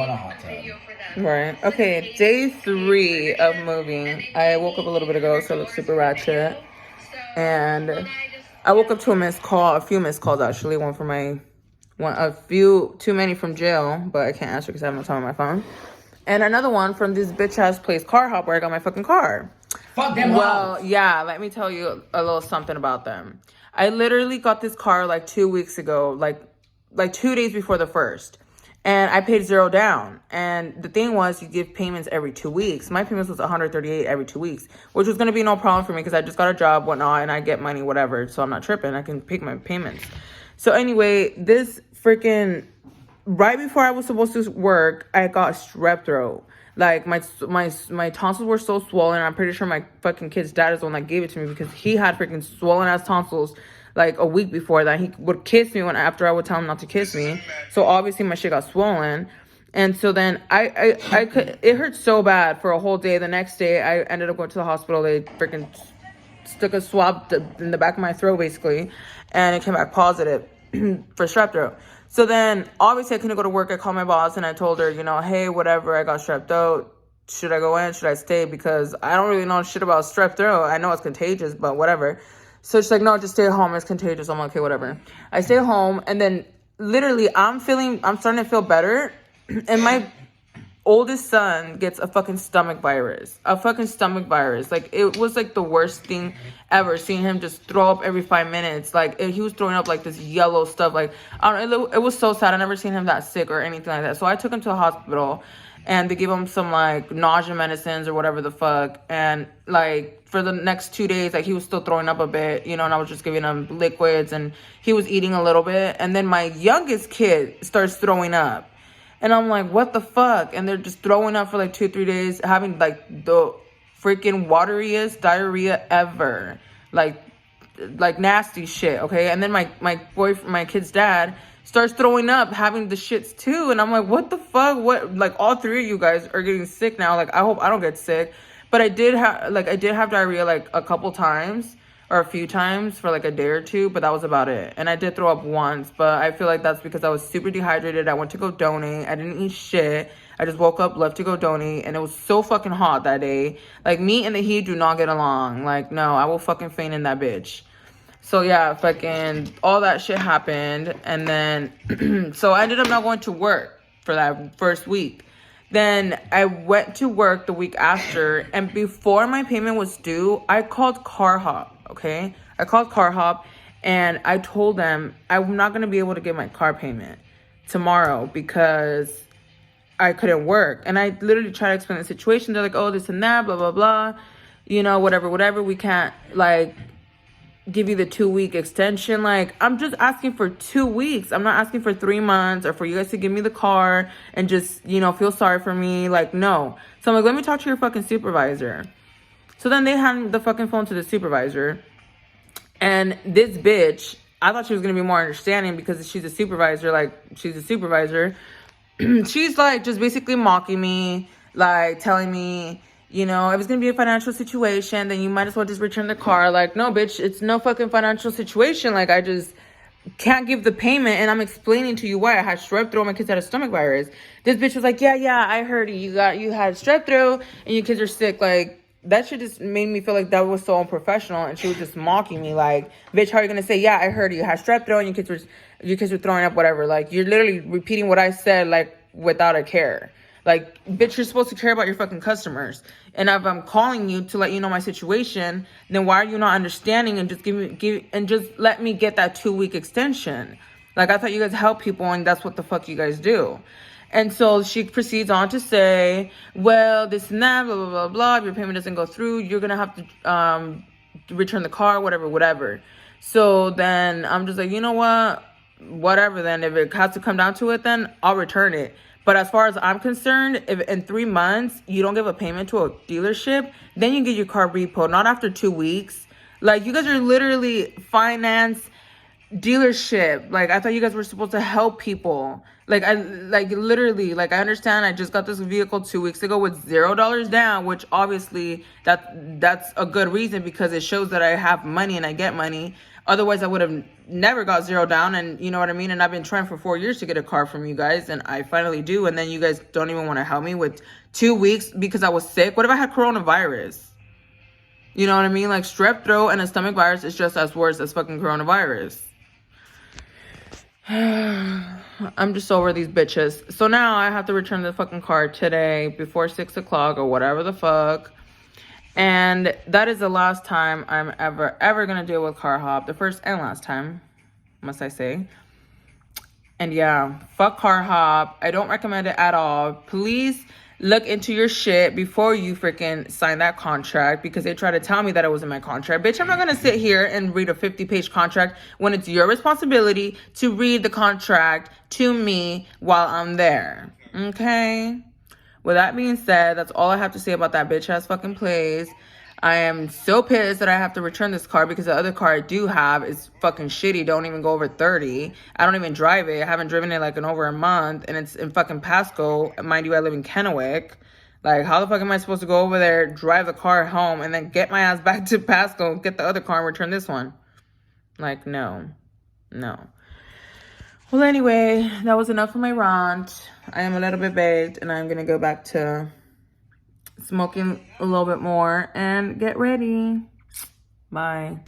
want a hot tub. Right. Okay, day 3 of moving. I woke up a little bit ago, so I look super ratchet. And I woke up to a few missed calls actually. Too many from jail, but I can't answer because I have no time on my phone. And another one from this bitch ass place, Carhop, where I got my fucking car. Fuck them Well, yeah, let me tell you a little something about them. I literally got this car like 2 weeks ago, like 2 days before the first. And I paid $0 down. And the thing was, you give payments every 2 weeks. My payments was $138 every 2 weeks, which was going to be no problem for me because I just got a job, whatnot, and I get money, whatever. So I'm not tripping. I can pick my payments. So anyway, this freaking, right before I was supposed to work, I got strep throat. Like, my tonsils were so swollen. I'm pretty sure my fucking kid's dad is the one that gave it to me because he had freaking swollen ass tonsils like a week before that. He would kiss me after I would tell him not to kiss me. So obviously my shit got swollen. And so then it hurt so bad for a whole day. The next day I ended up going to the hospital. They freaking stuck a swab in the back of my throat basically. And it came back positive for strep throat. So then, obviously, I couldn't go to work. I called my boss, and I told her, hey, whatever, I got strep throat. Should I go in? Should I stay? Because I don't really know shit about strep throat. I know it's contagious, but whatever. So she's like, no, just stay at home. It's contagious. I'm like, okay, whatever. I stay home, and then literally, I'm starting to feel better, and my oldest son gets a fucking stomach virus. Like, it was like the worst thing ever, seeing him just throw up every 5 minutes. Like, he was throwing up like this yellow stuff. Like, I don't know, it was so sad. I never seen him that sick or anything like that. So I took him to the hospital, and they gave him some like nausea medicines or whatever the fuck. And like for the next 2 days, like he was still throwing up a bit, and I was just giving him liquids, and he was eating a little bit. And then my youngest kid starts throwing up. And I'm like, what the fuck? And they're just throwing up for like 2-3 days, having like the freaking wateriest diarrhea ever. Like nasty shit, okay? And then my kid's dad starts throwing up, having the shits too. And I'm like, what the fuck? What? Like, all 3 of you guys are getting sick now. Like, I hope I don't get sick. But I did have diarrhea like a couple times. Or a few times for like a day or 2, but that was about it. And I did throw up once, but I feel like that's because I was super dehydrated. I went to go donate. I didn't eat shit. I just woke up, left to go donate, and it was so fucking hot that day. Like, me and the heat do not get along. Like, no, I will fucking faint in that bitch. So yeah, fucking all that shit happened. And then, so I ended up not going to work for that first week. Then I went to work the week after, and before my payment was due, I called Carhop, okay? I called Carhop, and I told them I'm not going to be able to get my car payment tomorrow because I couldn't work. And I literally tried to explain the situation. They're like, oh, this and that, blah, blah, blah. Whatever. We can't, like, give you the 2-week extension. Like, I'm just asking for 2 weeks. I'm not asking for 3 months or for you guys to give me the car and just, feel sorry for me. Like, no. So I'm like, let me talk to your fucking supervisor. So then they hand the fucking phone to the supervisor. And this bitch, I thought she was going to be more understanding because she's a supervisor. She's like just basically mocking me, like telling me, if it's going to be a financial situation, then you might as well just return the car. Like, no, bitch, it's no fucking financial situation. Like, I just can't give the payment. And I'm explaining to you why. I had strep throat. My kids had a stomach virus. This bitch was like, yeah, I heard you had strep throat and your kids are sick. Like, that shit just made me feel like that was so unprofessional. And she was just mocking me. Like, bitch, how are you going to say, yeah, I heard you had strep throat and your kids were throwing up, whatever. Like, you're literally repeating what I said, like, without a care. Like, bitch, you're supposed to care about your fucking customers. And if I'm calling you to let you know my situation, then why are you not understanding and just let me get that 2-week extension? Like, I thought you guys help people and that's what the fuck you guys do. And so she proceeds on to say, well, this and that, blah, blah, blah, blah. If your payment doesn't go through, you're going to have to return the car, whatever. So then I'm just like, you know what? Whatever then. If it has to come down to it, then I'll return it. But as far as I'm concerned, if in 3 months you don't give a payment to a dealership, then you get your car repoed, not after 2 weeks. Like, you guys are literally finance dealership. Like, I thought you guys were supposed to help people. I understand I just got this vehicle 2 weeks ago with $0 down, which obviously that's a good reason because it shows that I have money and I get money. Otherwise, I would have never got zero down. And you know what I mean? And I've been trying for 4 years to get a car from you guys. And I finally do. And then you guys don't even want to help me with 2 weeks because I was sick. What if I had coronavirus? You know what I mean? Like, strep throat and a stomach virus is just as worse as fucking coronavirus. I'm just over these bitches. So now I have to return the fucking car today before 6 o'clock or whatever the fuck. And that is the last time I'm ever gonna deal with Carhop. The first and last time, must I say. And yeah, fuck Carhop. I don't recommend it at all. Please look into your shit before you freaking sign that contract, because they try to tell me that it was in my contract. Bitch, I'm not gonna sit here and read a 50-page contract when it's your responsibility to read the contract to me while I'm there. Okay? With that being said, that's all I have to say about that bitch ass fucking place. I am so pissed that I have to return this car because the other car I do have is fucking shitty. Don't even go over 30. I don't even drive it. I haven't driven it like in over a month, and it's in fucking Pasco. Mind you, I live in Kennewick. Like, how the fuck am I supposed to go over there, drive the car home, and then get my ass back to Pasco, get the other car, and return this one? Like, no. Well, anyway, that was enough of my rant. I am a little bit baked, and I'm gonna go back to smoking a little bit more and get ready. Bye.